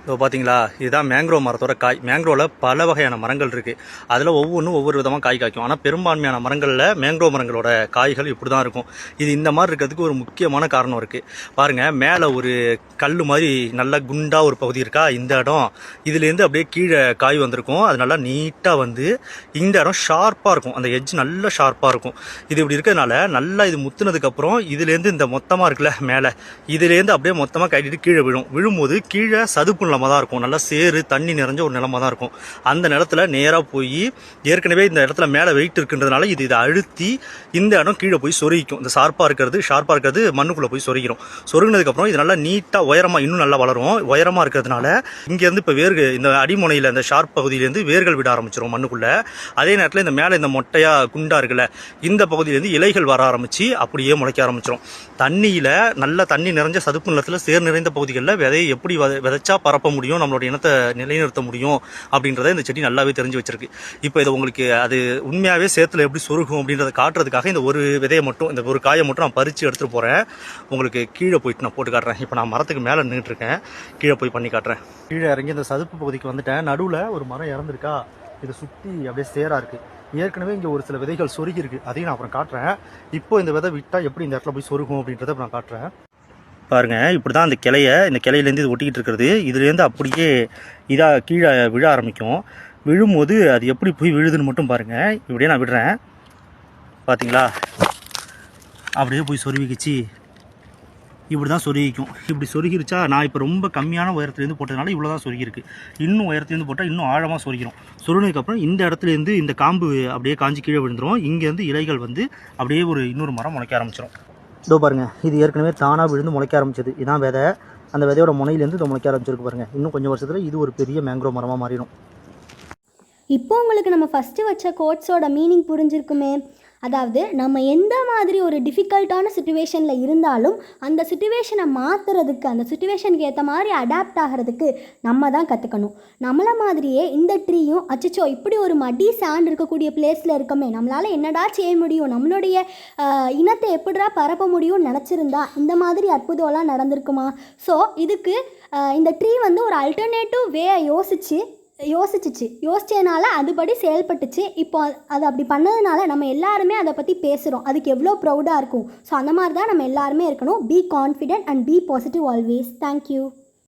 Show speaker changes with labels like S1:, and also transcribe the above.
S1: இப்போ பார்த்தீங்களா, இதுதான் மேங்க்ரோவ் மரத்தோட காய். மேங்க்ரோவில் பல வகையான மரங்கள் இருக்குது. அதில் ஒவ்வொன்றும் ஒவ்வொரு விதமாக காய் காய்க்கும். ஆனால் பெரும்பான்மையான மரங்களில் மேங்க்ரோவ் மரங்களோட காய்கள் இப்படி தான் இருக்கும். இது இந்த மாதிரி இருக்கிறதுக்கு ஒரு முக்கியமான காரணம் இருக்குது. பாருங்கள், மேலே ஒரு கல் மாதிரி நல்லா குண்டாக ஒரு பகுதி இருக்கா, இந்த இடம் இதுலேருந்து அப்படியே கீழே காய் வந்திருக்கும். அது நல்லா நீட்டாக வந்து இந்த இடம் ஷார்ப்பாக இருக்கும். அந்த எட்ஜ் நல்லா ஷார்ப்பாக இருக்கும். இது இப்படி இருக்கிறதுனால நல்லா இது முத்துனதுக்கப்புறம் இதுலேருந்து இந்த மொத்தமாக இருக்குல்ல மேலே, இதுலேருந்து அப்படியே மொத்தமாக கட்டிட்டு கீழே விழும்போது கீழே சதுப்பு நிலமாக தான் இருக்கும். நல்லா சேறு தண்ணி நிறைஞ்ச ஒரு நிலமாக தான் இருக்கும். அந்த நிலத்தில் நேராக போய் ஏற்கனவே இந்த இடத்துல மேலே வெயிட் இருக்குன்றதுனால இதை அழுத்தி இந்த இடம் கீழே போய் சொருகிக்கும். இந்த ஷார்ப்பாக இருக்கிறது மண்ணுக்குள்ளே போய் சொருகிரும். சொருகினதுக்கப்புறம் இது நல்லா நீட்டாக உயரமாக இன்னும் நல்லா வளரும். உயரமாக இருக்கிறதுனால இங்கேருந்து இப்போ இந்த அடிமுனையில் இந்த ஷார்ப் பகுதியிலேருந்து வேர்கள் விட ஆரம்பிச்சிடும் மண்ணுக்குள்ளே. அதே நேரத்தில் இந்த மேலே இந்த மொட்டையாக குண்டா இருக்குல்ல, இந்த பகுதியிலேருந்து இலைகள் வர ஆரம்பித்து அப்படியே முளைக்க ஆரம்பிச்சிடும். தண்ணியில் நல்ல தண்ணி நிறைஞ்ச சதுப்பு நிலத்தில் சேர் நிறைந்த பகுதிகளில் விதையை எப்படி விதைச்சா பரப்ப முடியும், நம்மளோட இனத்தை நிலைநிறுத்த முடியும் அப்படின்றத இந்த செடி நல்லாவே தெரிஞ்சு வச்சிருக்கு. இப்போ இதை உங்களுக்கு அது உண்மையாகவே சேத்துல எப்படி சொருகும் அப்படின்றத காட்டுறதுக்காக இந்த ஒரு விதையை மட்டும், இந்த ஒரு காயை மட்டும் நான் பறித்து எடுத்துகிட்டு போகிறேன். உங்களுக்கு கீழே போயிட்டு நான் போட்டு காட்டுறேன். இப்போ நான் மரத்துக்கு மேலே நின்றுட்டு இருக்கேன், கீழே போய் பண்ணி காட்டுறேன். கீழே இறங்கி இந்த சதுப்பு பகுதிக்கு வந்துட்டேன். நடுவில் ஒரு மரம் இறந்துருக்கா, இதை சுற்றி அப்படியே சேராக இருக்குது. ஏற்கனவே இங்கே ஒரு சில விதைகள் சொருகி இருக்குது, அதையும் நான் அப்புறம் காட்டுறேன். இப்போ இந்த விதை விட்டால் எப்படி இந்த இடத்துல போய் சொருகும் அப்படின்றத நான் காட்டுறேன். பாருங்கள், இப்படி தான் அந்த இந்த கிளையிலேருந்து இது ஒட்டிக்கிட்டு இருக்கிறது. இதுலேருந்து அப்படியே இதாக கீழே விழ ஆரம்பிக்கும். விழும்போது அது எப்படி போய் விழுதுன்னு மட்டும் பாருங்கள். இப்படியே நான் விடுறேன், பார்த்தீங்களா, அப்படியே போய் சொருவிக்கிச்சு. இப்படி தான் சொருகிக்கும். இப்படி சொருகிருச்சா, நான் இப்போ ரொம்ப கம்மியான உயரத்துலேருந்து போட்டதுனால இவ்வளோ தான் சொருகிருக்கு. இன்னும் உயரத்துலேருந்து போட்டால் இன்னும் ஆழமாக சொருகிரும். சொருகினதுக்கப்புறம் இந்த இடத்துலேருந்து இந்த காம்பு அப்படியே காஞ்சி கீழே விழுந்துடும். இங்கேருந்து இலைகள் வந்து அப்படியே இன்னொரு மரம் முளைக்க ஆரம்பிச்சிடும். இதோ பாருங்கள், இது ஏற்கனவே தானாக விழுந்து முளைக்க ஆரம்பிச்சது. இதான் விதை. அந்த விதையோட முனையிலேருந்து இதை முளைக்க ஆரம்பிச்சிருக்கு பாருங்கள். இன்னும் கொஞ்சம் வருஷத்தில் இது ஒரு பெரிய மேங்க்ரோவ் மரமாக மாறிடும்.
S2: இப்போ உங்களுக்கு நம்ம ஃபஸ்ட்டு வச்ச கோட்ஸோட மீனிங் புரிஞ்சிருக்குமே. அதாவது நம்ம எந்த மாதிரி ஒரு டிஃபிகல்ட்டான சுச்சுவேஷனில் இருந்தாலும் அந்த சுச்சுவேஷனை மாற்றுறதுக்கு, அந்த சுச்சுவேஷனுக்கு ஏற்ற மாதிரி அடாப்ட் ஆகிறதுக்கு நம்ம தான் கற்றுக்கணும். நம்மளை மாதிரியே இந்த ட்ரீயும் அச்சச்சோ இப்படி ஒரு மடி சாண்ட் இருக்கக்கூடிய பிளேஸில் இருக்கமே, நம்மளால் என்னடா செய்ய முடியும், நம்மளுடைய இனத்தை எப்படிடா பரப்ப முடியும்னு நினச்சிருந்தா இந்த மாதிரி அற்புதம்லாம் நடந்திருக்குமா. ஸோ இதுக்கு இந்த ட்ரீ வந்து ஒரு அல்டர்னேட்டிவ் வேயை யோசிச்சதுனால அதுபடி செயல்பட்டுச்சு. இப்போ அது அப்படி பண்ணதுனால நம்ம எல்லாருமே அதை பற்றி பேசுகிறோம். அதுக்கு எவ்வளோ ப்ரௌடாக இருக்கும். ஸோ அந்த மாதிரி தான் நம்ம எல்லாருமே இருக்கணும். Be confident and be positive always. Thank you.